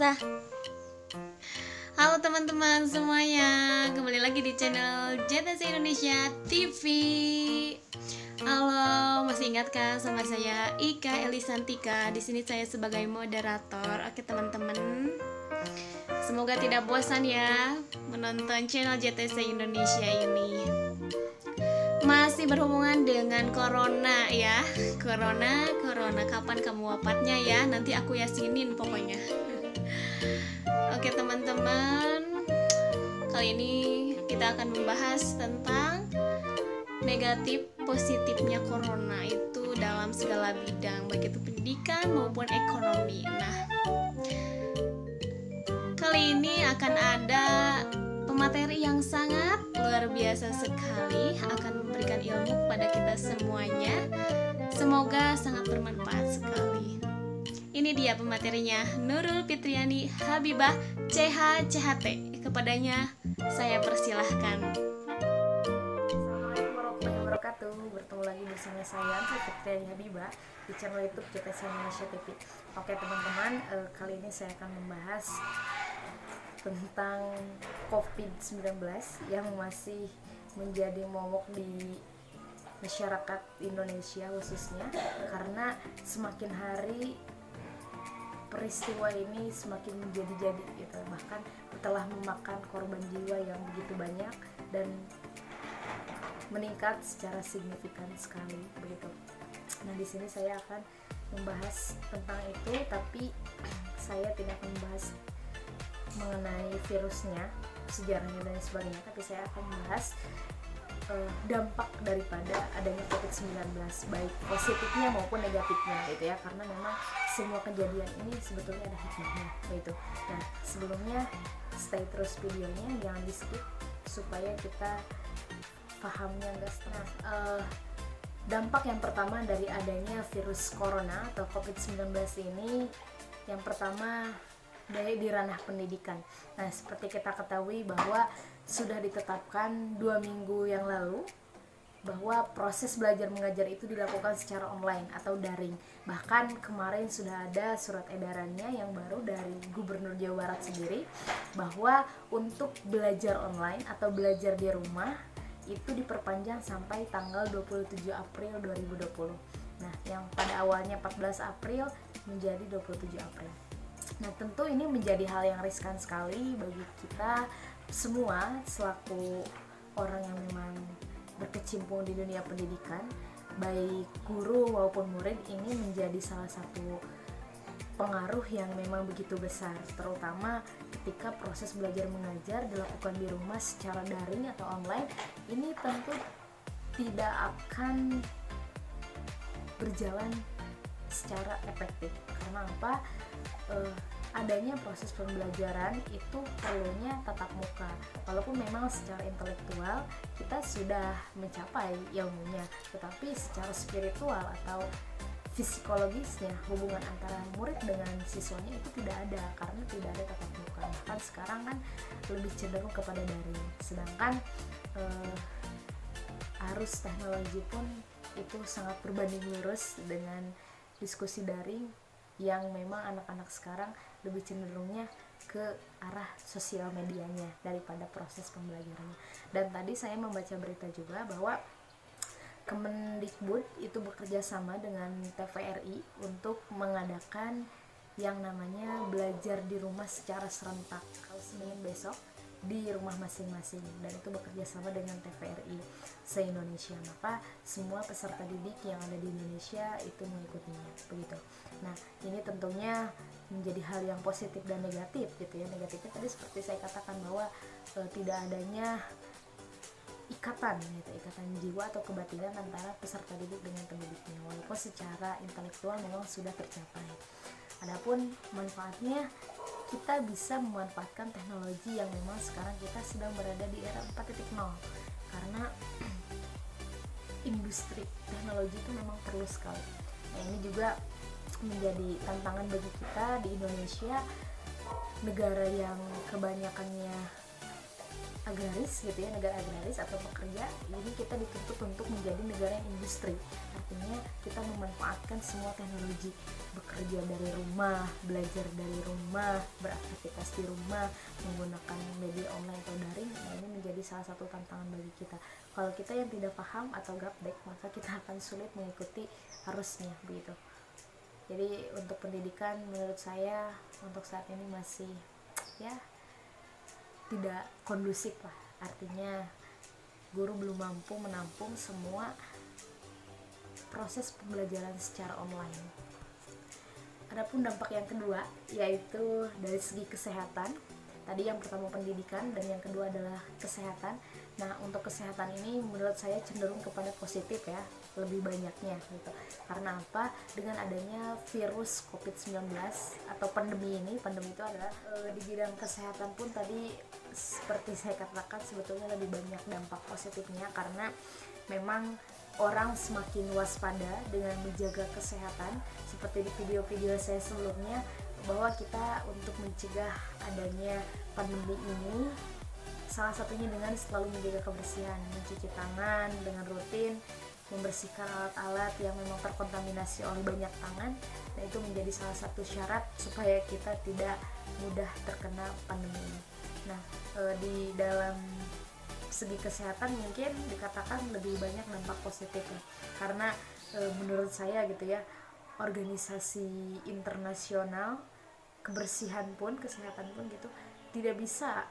Sah. Halo teman-teman semuanya, kembali lagi di channel JTC Indonesia TV. Halo, masih ingat kan sama saya Ika Elisantika. Di sini saya sebagai moderator. Oke teman-teman, semoga tidak bosan ya menonton channel JTC Indonesia ini. Masih berhubungan dengan corona ya. Corona, kapan kamu wafatnya ya? Nanti aku yasinin pokoknya. Oke teman-teman, kali ini kita akan membahas tentang negatif positifnya corona itu dalam segala bidang, baik itu pendidikan maupun ekonomi. Nah, kali ini akan ada pemateri yang sangat luar biasa sekali, akan memberikan ilmu kepada kita semuanya. Semoga sangat bermanfaat sekali. Ini dia pematerinya, Nurul Fitriani Habibah CHCHT. Kepadanya saya persilahkan. Assalamualaikum warahmatullahi wabarakatuh. Bertemu lagi bersama saya Fitriani Habibah di channel YouTube JTC Indonesia TV. Oke teman-teman, kali ini saya akan membahas tentang COVID-19 yang masih menjadi momok di masyarakat Indonesia khususnya, karena semakin hari peristiwa ini semakin menjadi-jadi gitu, bahkan telah memakan korban jiwa yang begitu banyak dan meningkat secara signifikan sekali begitu. Nah, di sini saya akan membahas tentang itu, tapi saya tidak akan membahas mengenai virusnya, sejarahnya dan sebagainya, tapi saya akan membahas dampak daripada adanya COVID-19, baik positifnya maupun negatifnya gitu ya, karena memang semua kejadian ini sebetulnya ada hikmahnya begitu. Nah, sebelumnya stay terus videonya, jangan di skip supaya kita pahamnya enggak setengah. Dampak yang pertama dari adanya virus corona atau COVID-19 ini, yang pertama dari di ranah pendidikan. Nah, seperti kita ketahui bahwa sudah ditetapkan 2 minggu yang lalu bahwa proses belajar mengajar itu dilakukan secara online atau daring. Bahkan kemarin sudah ada surat edarannya yang baru dari Gubernur Jawa Barat sendiri, bahwa untuk belajar online atau belajar di rumah itu diperpanjang sampai tanggal 27 April 2020. Nah, yang pada awalnya 14 April menjadi 27 April. Nah, tentu ini menjadi hal yang riskan sekali bagi kita semua selaku orang yang memang berkecimpung di dunia pendidikan, baik guru maupun murid. Ini menjadi salah satu pengaruh yang memang begitu besar, terutama ketika proses belajar mengajar dilakukan di rumah secara daring atau online. Ini tentu tidak akan berjalan secara efektif. Karena apa? Adanya proses pembelajaran itu perlunya tatap muka, walaupun memang secara intelektual kita sudah mencapai ilmunya, tetapi secara spiritual atau psikologisnya, hubungan antara murid dengan siswanya itu tidak ada, karena tidak ada tatap muka. Bahkan sekarang kan lebih cenderung kepada daring, sedangkan arus teknologi pun itu sangat berbanding lurus dengan diskusi daring, yang memang anak-anak sekarang lebih cenderungnya ke arah sosial medianya daripada proses pembelajarannya. Dan tadi saya membaca berita juga bahwa Kemendikbud itu bekerja sama dengan TVRI untuk mengadakan yang namanya belajar di rumah secara serentak kalau Senin besok di rumah masing-masing, dan itu bekerja sama dengan TVRI se-Indonesia. Maka semua peserta didik yang ada di Indonesia itu mengikutinya begitu. Nah, ini tentunya menjadi hal yang positif dan negatif gitu ya. Negatifnya tadi seperti saya katakan bahwa tidak adanya ikatan gitu, ikatan jiwa atau kebatinan antara peserta didik dengan pendidiknya, walaupun secara intelektual memang sudah tercapai. Adapun manfaatnya, kita bisa memanfaatkan teknologi yang memang sekarang kita sedang berada di era 4.0, karena industri teknologi itu memang perlu sekali. Nah, ini juga menjadi tantangan bagi kita di Indonesia, negara yang kebanyakannya agraris gitu ya, negara agraris atau pekerja, ini kita dituntut untuk menjadi negara yang industri. Artinya kita memanfaatkan semua teknologi, bekerja dari rumah, belajar dari rumah, beraktivitas di rumah, menggunakan media online atau daring. Nah, ini menjadi salah satu tantangan bagi kita. Kalau kita yang tidak paham atau gaptek, maka kita akan sulit mengikuti arusnya begitu. Jadi untuk pendidikan menurut saya untuk saat ini masih ya tidak kondusif lah. Artinya guru belum mampu menampung semua proses pembelajaran secara online. Adapun dampak yang kedua yaitu dari segi kesehatan. Tadi yang pertama pendidikan dan yang kedua adalah kesehatan. Nah, untuk kesehatan ini menurut saya cenderung kepada positif ya, lebih banyaknya gitu. Karena apa? Dengan adanya virus COVID-19 atau pandemi ini, pandemi itu adalah di bidang kesehatan pun tadi seperti saya katakan sebetulnya lebih banyak dampak positifnya, karena memang orang semakin waspada dengan menjaga kesehatan. Seperti di video-video saya sebelumnya, bahwa kita untuk mencegah adanya pandemi ini salah satunya dengan selalu menjaga kebersihan, mencuci tangan dengan rutin, membersihkan alat-alat yang memang terkontaminasi oleh banyak tangan. Nah, itu menjadi salah satu syarat supaya kita tidak mudah terkena pandemi ini. Nah, di dalam segi kesehatan mungkin dikatakan lebih banyak dampak positifnya, karena menurut saya gitu ya, organisasi internasional kebersihan pun, kesehatan pun gitu tidak bisa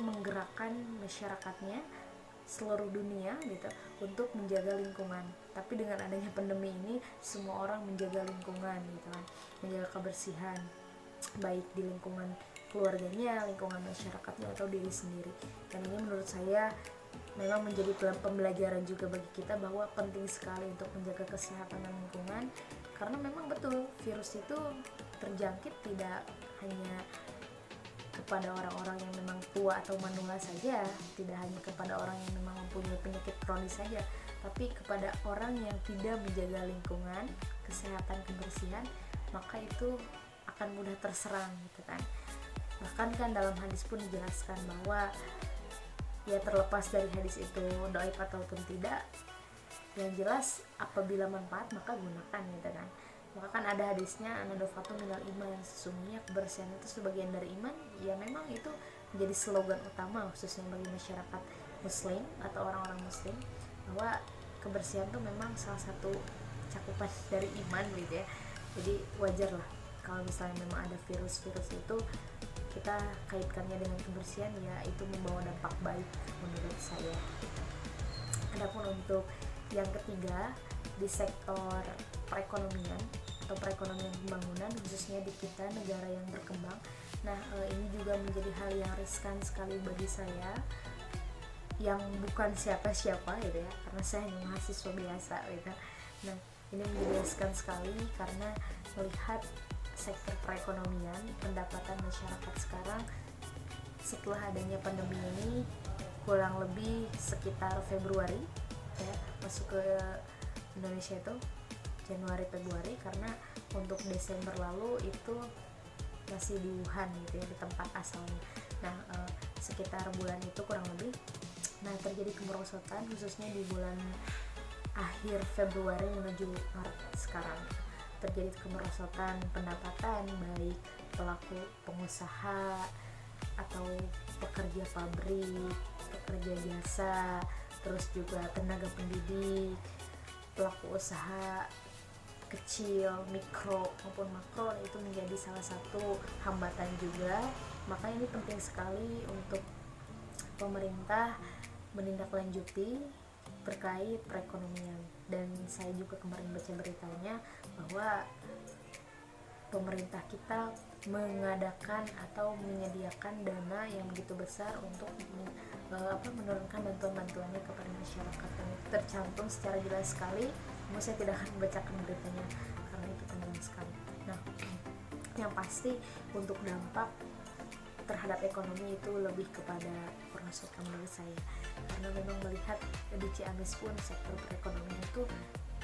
menggerakkan masyarakatnya seluruh dunia gitu untuk menjaga lingkungan. Tapi dengan adanya pandemi ini semua orang menjaga lingkungan gitu kan, menjaga kebersihan baik di lingkungan keluarganya, lingkungan masyarakatnya atau diri sendiri. Dan ini menurut saya memang menjadi pembelajaran juga bagi kita bahwa penting sekali untuk menjaga kesehatan dan lingkungan, karena memang betul virus itu terjangkit tidak hanya kepada orang-orang yang memang tua atau manula saja, tidak hanya kepada orang yang memang mempunyai penyakit kronis saja, tapi kepada orang yang tidak menjaga lingkungan, kesehatan, kebersihan, maka itu akan mudah terserang gitu kan. Bahkan kan dalam hadis pun dijelaskan bahwa ya terlepas dari hadis itu dhaif ataupun tidak, yang jelas apabila manfaat maka gunakan gitu kan. Maka kan ada hadisnya anadofatu minal iman, sesungguhnya kebersihan itu sebagian dari iman. Ya memang itu menjadi slogan utama khususnya bagi masyarakat muslim atau orang-orang muslim, bahwa kebersihan itu memang salah satu cakupan dari iman gitu ya. Jadi wajar lah kalau misalnya memang ada virus-virus itu kita kaitkannya dengan kebersihan, ya itu membawa dampak baik menurut saya. Adapun untuk yang ketiga di sektor perekonomian atau perekonomian pembangunan, khususnya di kita negara yang berkembang. Nah, ini juga menjadi hal yang riskan sekali bagi saya yang bukan siapa-siapa gitu ya, karena saya hanya mahasiswa biasa gitu. Nah, ini menjadi riskan sekali karena melihat sektor perekonomian, pendapatan masyarakat sekarang setelah adanya pandemi ini kurang lebih sekitar Februari ya, masuk ke Indonesia itu Januari Februari, karena untuk Desember lalu itu masih di Wuhan gitu ya, di tempat asalnya. Nah, sekitar bulan itu kurang lebih, nah terjadi kemerosotan khususnya di bulan akhir Februari menuju Maret sekarang. Terjadi kemerosotan pendapatan baik pelaku pengusaha atau pekerja pabrik, pekerja jasa, terus juga tenaga pendidik, pelaku usaha kecil, mikro maupun makro, itu menjadi salah satu hambatan juga. Maka ini penting sekali untuk pemerintah menindaklanjuti terkait perekonomian. Dan saya juga kemarin baca beritanya bahwa pemerintah kita mengadakan atau menyediakan dana yang begitu besar untuk menurunkan bantuan-bantuannya kepada masyarakat, dan itu tercantum secara jelas sekali. Namun saya tidak akan membacakan beritanya karena itu penting sekali. Nah, yang pasti untuk dampak terhadap ekonomi itu lebih kepada perosotan menurut saya, karena memang melihat di Ciamis pun sektor perekonomian itu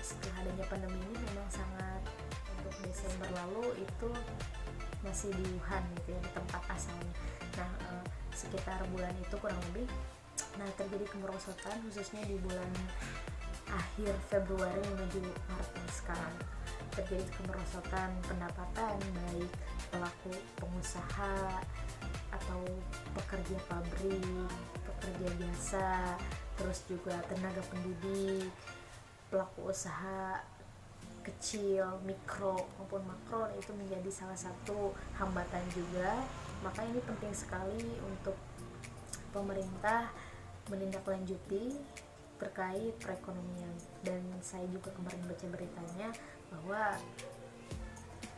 setelah adanya pandemi ini memang sangat, untuk Desember lalu itu masih di Wuhan gitu ya, di tempat asalnya. Nah sekitar bulan itu kurang lebih, nah terjadi kemerosotan khususnya di bulan akhir Februari menuju Maret sekarang. Terjadi kemerosotan pendapatan baik pelaku pengusaha atau pekerja pabrik, pekerja jasa, terus juga tenaga pendidik, pelaku usaha kecil, mikro maupun makro. Itu menjadi salah satu hambatan juga. Maka ini penting sekali untuk pemerintah menindaklanjuti terkait perekonomian. Dan saya juga kemarin baca beritanya bahwa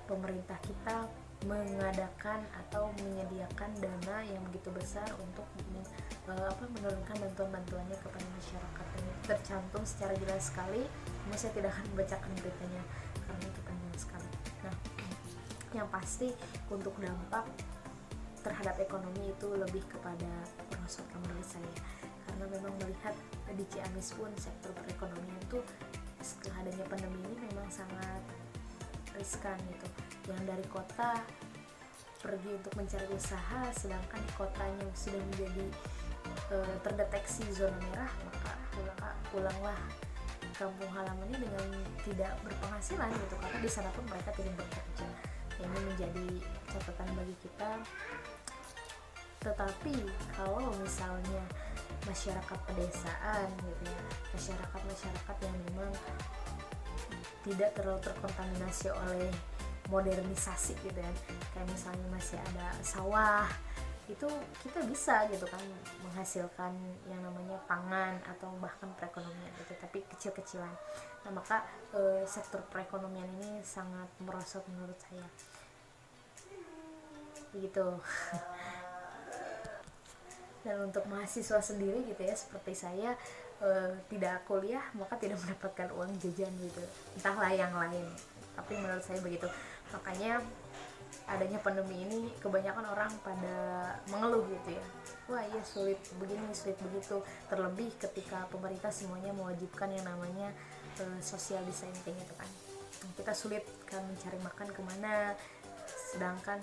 pemerintah kita mengadakan atau menyediakan dana yang begitu besar untuk menurunkan bantuan-bantuannya kepada masyarakat. Ini tercantum secara jelas sekali, namun saya tidak akan membacakan beritanya karena itu panjang sekali. Nah, yang pasti untuk dampak terhadap ekonomi itu lebih kepada merosotkan menurut saya, karena memang melihat di Ciamis pun sektor perekonomian itu setelah adanya pandemi ini memang sangat riskan gitu. Yang dari kota pergi untuk mencari usaha, sedangkan di kotanya sudah menjadi terdeteksi zona merah, maka pulanglah kampung halamannya dengan tidak berpenghasilan gitu, karena di sana pun mereka tidak bekerja. Ini menjadi catatan bagi kita. Tetapi kalau misalnya masyarakat pedesaan gitu ya, masyarakat yang memang tidak terlalu terkontaminasi oleh modernisasi gitu ya, kayak misalnya masih ada sawah, itu kita bisa gitu kan menghasilkan yang namanya pangan atau bahkan perekonomian gitu, tapi kecil-kecilan. Nah maka sektor perekonomian ini sangat merosot menurut saya begitu. Dan untuk mahasiswa sendiri gitu ya, seperti saya tidak kuliah maka tidak mendapatkan uang jajan gitu, entahlah yang lain, tapi menurut saya begitu. Makanya adanya pandemi ini kebanyakan orang pada mengeluh gitu ya, wah iya sulit begini sulit begitu, terlebih ketika pemerintah semuanya mewajibkan yang namanya social distancing gitu kan. Kita sulit kan mencari makan kemana, sedangkan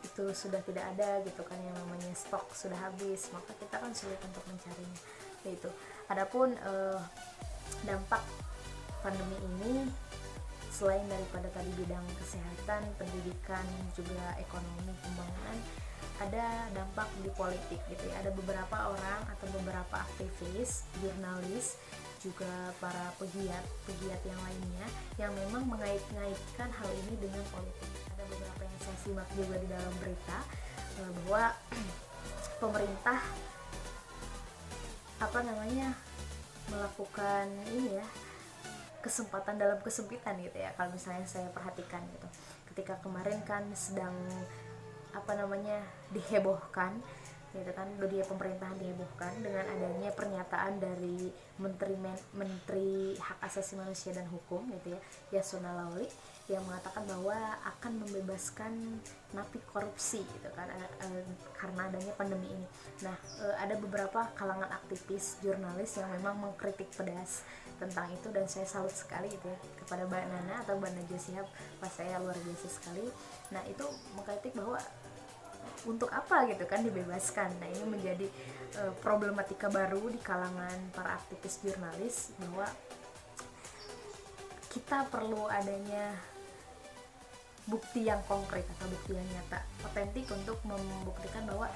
itu sudah tidak ada gitu kan, yang namanya stok sudah habis, maka kita kan sulit untuk mencarinya. Itu adapun dampak pandemi ini selain daripada tadi bidang kesehatan, pendidikan, juga ekonomi, pembangunan, ada dampak di politik gitu ya. Ada beberapa orang atau beberapa aktivis, jurnalis, juga para pegiat yang lainnya yang memang mengait-ngaitkan hal ini dengan politik. Ada beberapa yang saya simak juga di dalam berita bahwa pemerintah melakukan ini ya, kesempatan dalam kesempitan gitu ya. Kalau misalnya saya perhatikan gitu, ketika kemarin kan sedang dihebohkan gitu kan, dunia pemerintahan dihebohkan dengan adanya pernyataan dari Menteri Hak Asasi Manusia dan Hukum gitu ya, Yasona Lawli, yang mengatakan bahwa akan membebaskan napi korupsi gitu kan, karena adanya pandemi ini. Nah, ada beberapa kalangan aktivis jurnalis yang memang mengkritik pedas tentang itu, dan saya salut sekali gitu ya kepada Mbak Nana atau Mbak Najwa Shihab, pas saya luar biasa sekali. Nah, itu mengkritik bahwa untuk apa gitu kan dibebaskan. Nah, ini menjadi problematika baru di kalangan para aktivis jurnalis, bahwa kita perlu adanya bukti yang konkret atau bukti yang nyata, otentik, untuk membuktikan bahwa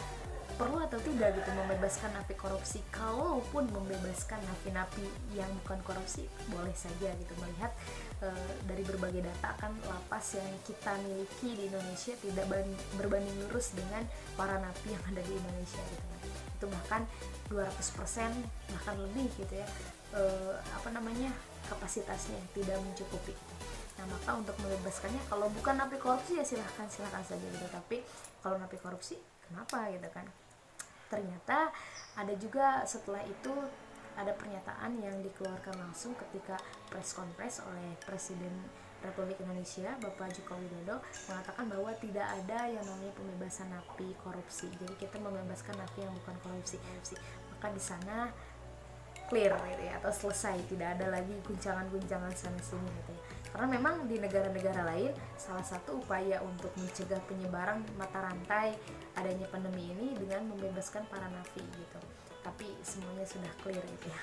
perlu atau tidak gitu membebaskan napi korupsi. Kalaupun membebaskan napi-napi yang bukan korupsi, boleh saja gitu, melihat dari berbagai data kan lapas yang kita miliki di Indonesia tidak berbanding lurus dengan para napi yang ada di Indonesia gitu kan. Itu bahkan 200% bahkan lebih gitu ya, kapasitasnya tidak mencukupi. Nah, maka untuk membebaskannya, kalau bukan napi korupsi ya silahkan saja gitu, tapi kalau napi korupsi kenapa gitu kan. Ternyata ada juga setelah itu ada pernyataan yang dikeluarkan langsung ketika press conference oleh Presiden Republik Indonesia Bapak Joko Widodo, mengatakan bahwa tidak ada yang namanya pembebasan napi korupsi. Jadi kita membebaskan napi yang bukan korupsi. Maka di sana clear gitu ya, atau selesai, tidak ada lagi guncangan sana sini gitu ya. Karena memang di negara-negara lain salah satu upaya untuk mencegah penyebaran mata rantai adanya pandemi ini dengan membebaskan para napi gitu. Tapi semuanya sudah clear gitu ya.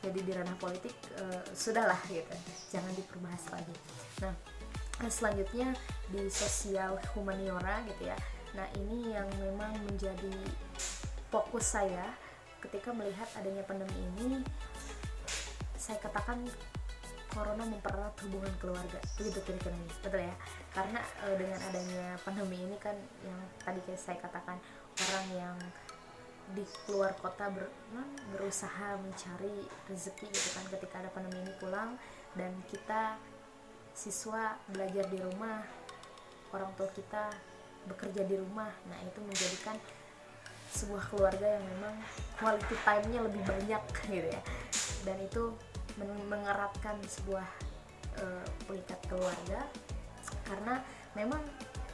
Jadi di ranah politik sudahlah gitu, jangan diperbahas lagi. Nah, selanjutnya di sosial humaniora gitu ya. Nah, ini yang memang menjadi fokus saya ketika melihat adanya pandemi ini. Saya katakan corona mempererat hubungan keluarga, begitu kira-kira ini, betul ya? Karena dengan adanya pandemi ini kan yang tadi kayak saya katakan, orang yang di keluar kota berusaha mencari rezeki gitu kan, ketika ada pandemi ini pulang, dan kita siswa belajar di rumah, orang tua kita bekerja di rumah. Nah, itu menjadikan sebuah keluarga yang memang quality time-nya lebih banyak gitu ya, dan itu mengeratkan sebuah pengikat keluarga. Karena memang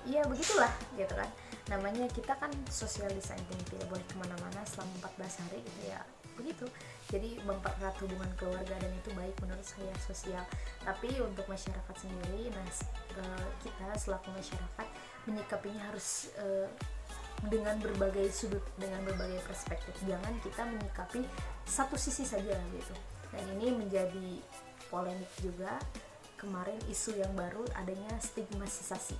ya begitulah gitu kan, namanya kita kan social distancing, tidak boleh kemana-mana selama 14 hari gitu ya, begitu. Jadi mempererat hubungan keluarga, dan itu baik menurut saya sosial. Tapi untuk masyarakat sendiri, nah kita selaku masyarakat menyikapinya harus dengan berbagai sudut, dengan berbagai perspektif. Jangan kita menyikapi satu sisi saja gitu. Dan ini menjadi polemik juga kemarin, isu yang baru adanya stigmatisasi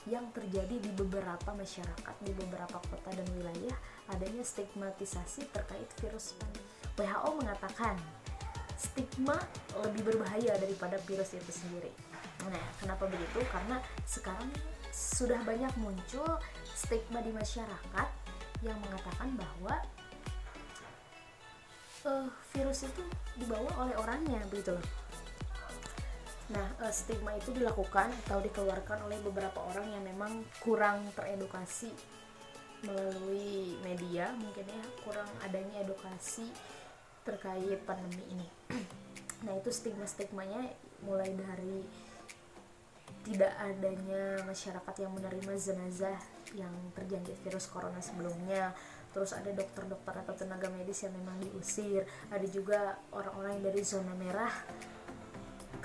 yang terjadi di beberapa masyarakat, di beberapa kota dan wilayah, adanya stigmatisasi terkait virus pandemi. WHO mengatakan stigma lebih berbahaya daripada virus itu sendiri. Nah, kenapa begitu? Karena sekarang sudah banyak muncul stigma di masyarakat yang mengatakan bahwa virus itu dibawa oleh orangnya, begitu loh. Nah, stigma itu dilakukan atau dikeluarkan oleh beberapa orang yang memang kurang teredukasi melalui media, mungkin ya, kurang adanya edukasi terkait pandemi ini. Nah, itu stigma-stigmanya mulai dari tidak adanya masyarakat yang menerima jenazah yang terjangkit virus corona sebelumnya, terus ada dokter-dokter atau tenaga medis yang memang diusir, ada juga orang-orang yang dari zona merah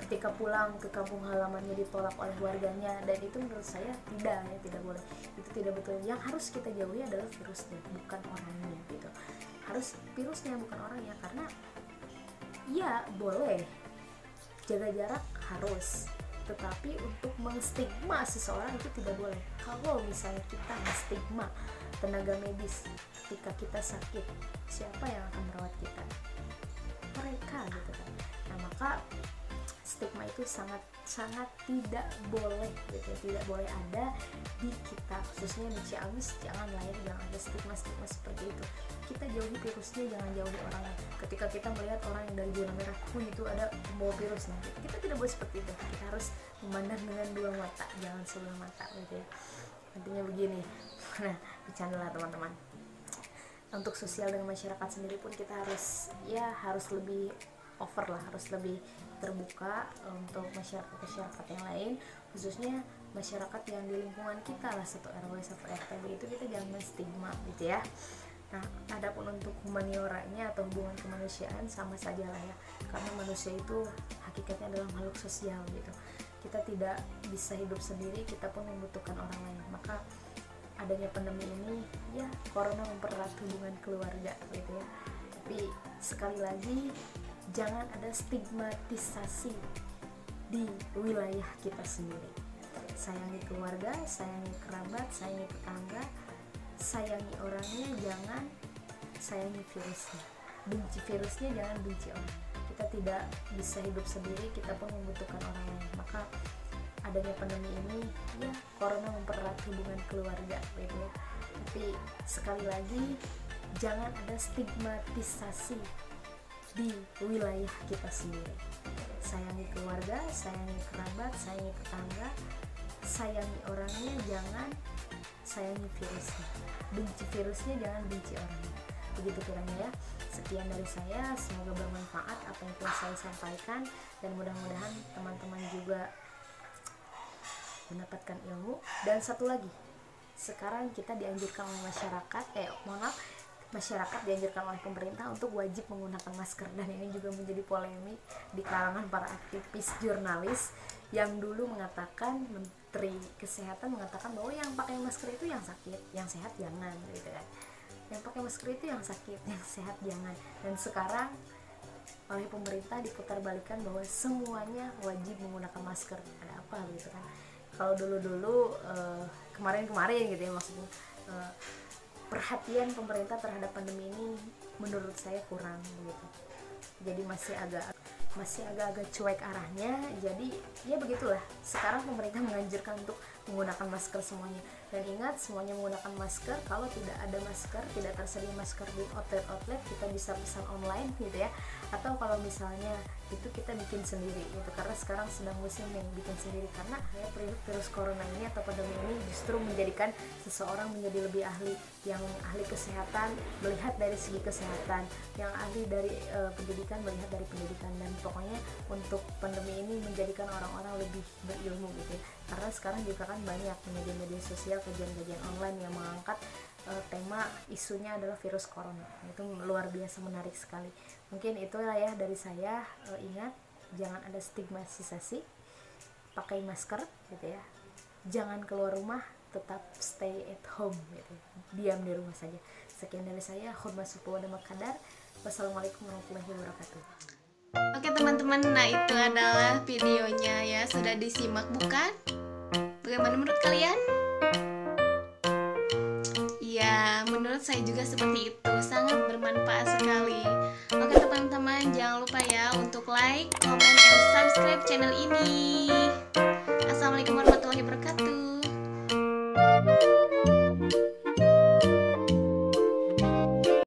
ketika pulang ke kampung halamannya ditolak oleh warganya, dan itu menurut saya tidak boleh, itu tidak betul. Yang harus kita jauhi adalah virusnya, bukan orangnya gitu. Harus virusnya, bukan orangnya. Karena ya boleh jaga jarak, harus, tetapi untuk mengstigma seseorang itu tidak boleh. Kalau misalnya kita menstigma tenaga medis ketika kita sakit, siapa yang akan merawat kita? Mereka gitu kan. Nah, maka stigma itu sangat tidak boleh gitu, tidak boleh ada di kita, khususnya di Ciamis. Jangan ada stigma seperti itu. Kita jauhi virusnya, jangan jauhi orangnya. Ketika kita melihat orang yang dari zona merah, itu ada pembawa virusnya, kita tidak boleh seperti itu. Kita harus memandang dengan dua mata, jangan sebelah mata gitu ya. Artinya begini, nah bercanda lah teman-teman. Untuk sosial dengan masyarakat sendiri pun kita harus lebih over lah, harus lebih terbuka untuk masyarakat yang lain, khususnya masyarakat yang di lingkungan kita lah, satu RW, satu RT, begitu. Kita jangan stigma gitu ya. Nah, adapun untuk humanioranya atau hubungan kemanusiaan, sama saja lah ya, karena manusia itu hakikatnya adalah makhluk sosial gitu. Kita tidak bisa hidup sendiri, kita pun membutuhkan orang lain. Maka adanya pandemi ini, ya corona mempererat hubungan keluarga gitu ya. Tapi sekali lagi, jangan ada stigmatisasi di wilayah kita sendiri. Sayangi keluarga, sayangi kerabat, sayangi tetangga, sayangi orangnya, jangan sayangi virusnya. Benci virusnya, jangan benci orang. Kita tidak bisa hidup sendiri, kita pun membutuhkan orang lain. Maka adanya pandemi ini, ya corona mempererat hubungan keluarga gitu ya. Tapi sekali lagi, jangan ada stigmatisasi di wilayah kita sendiri. Sayangi keluarga, sayangi kerabat, sayangi tetangga, sayangi orangnya, jangan sayangi virusnya. Benci virusnya, jangan benci orangnya. Begitu kiranya ya. Sekian dari saya, semoga bermanfaat apa yang telah saya sampaikan, dan mudah-mudahan teman-teman juga mendapatkan ilmu. Dan satu lagi, sekarang kita dianjurkan oleh masyarakat, masyarakat dianjurkan oleh pemerintah untuk wajib menggunakan masker, dan ini juga menjadi polemik di kalangan para aktivis jurnalis yang dulu mengatakan, Menteri Kesehatan mengatakan bahwa yang pakai masker itu yang sakit, yang sehat jangan gitu kan. Yang pakai masker itu yang sakit, yang sehat jangan. Dan sekarang oleh pemerintah diputarbalikkan bahwa semuanya wajib menggunakan masker. Ada apa gitu kan? Kalau dulu-dulu kemarin-kemarin gitu ya, maksudnya perhatian pemerintah terhadap pandemi ini menurut saya kurang begitu. Jadi masih agak-agak cuek arahnya. Jadi ya begitulah. Sekarang pemerintah menganjurkan untuk menggunakan masker semuanya. Dan ingat, semuanya menggunakan masker. Kalau tidak ada masker, tidak tersedia masker di outlet, kita bisa pesan online gitu ya. Atau kalau misalnya itu kita bikin sendiri gitu. Karena sekarang sedang musim yang bikin sendiri, karena ya virus corona ini atau pandemi ini justru menjadikan seseorang menjadi lebih ahli. Yang ahli kesehatan melihat dari segi kesehatan, yang ahli dari pendidikan melihat dari pendidikan. Dan pokoknya untuk pandemi ini menjadikan orang-orang lebih berilmu gitu ya. Karena sekarang juga kan banyak media-media sosial, kajian-kajian online yang mengangkat tema isunya adalah virus corona. Itu luar biasa menarik sekali. Mungkin itulah ya dari saya. Ingat, jangan ada stigmatisasi, pakai masker gitu ya, jangan keluar rumah, tetap stay at home gitu, diam di rumah saja. Sekian dari saya, wassalamualaikum warahmatullahi wabarakatuh. Oke teman-teman, nah itu adalah videonya ya, sudah disimak bukan? Bagaimana menurut kalian? Ya, menurut saya juga seperti itu, sangat bermanfaat sekali. Oke teman-teman, jangan lupa ya untuk like, comment, and subscribe channel ini. Assalamualaikum warahmatullahi wabarakatuh.